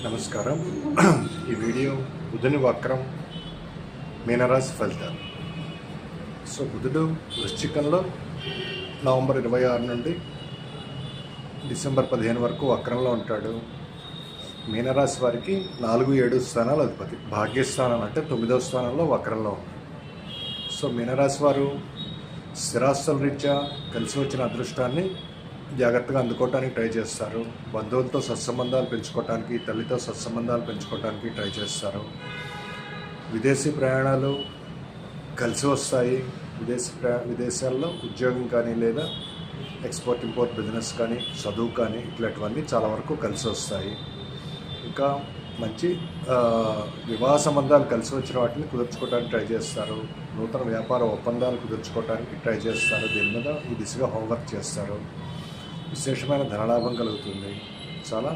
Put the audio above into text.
నమస్కారం. ఈ వీడియో బుధుని వక్రం మీనరాశి ఫలితాలు. సో బుధుడు వృశ్చికంలో నవంబర్ 26 నుండి డిసెంబర్ 15 వరకు వక్రంలో ఉంటాడు. మీనరాశి వారికి 4-7 స్థానాలు అధిపతి. భాగ్యస్థానం అంటే 9వ స్థానంలో వక్రంలో ఉన్నాడు. సో మీనరాశి వారు స్థిరాస్తుల రీత్యా కలిసి వచ్చిన అదృష్టాన్ని జాగ్రత్తగా అందుకోవడానికి ట్రై చేస్తారు. బంధువులతో సత్సంబంధాలు పెంచుకోవడానికి, తల్లితో సత్సంబంధాలు పెంచుకోవడానికి ట్రై చేస్తారు. విదేశీ ప్రయాణాలు కలిసి వస్తాయి. విదేశాల్లో ఉద్యోగం కానీ లేదా ఎక్స్పోర్ట్ ఇంపోర్ట్ బిజినెస్ కానీ చదువు కానీ ఇట్లాంటివన్నీ చాలా వరకు కలిసి వస్తాయి. ఇంకా మంచి వివాహ సంబంధాలు కలిసి వచ్చిన వాటిని కుదుర్చుకోవడానికి ట్రై చేస్తారు. నూతన వ్యాపార ఒప్పందాలు కుదుర్చుకోవడానికి ట్రై చేస్తారు. దీని మీద ఈ దిశగా హోంవర్క్ చేస్తారు. విశేషమైన ధనలాభం కలుగుతుంది. చాలా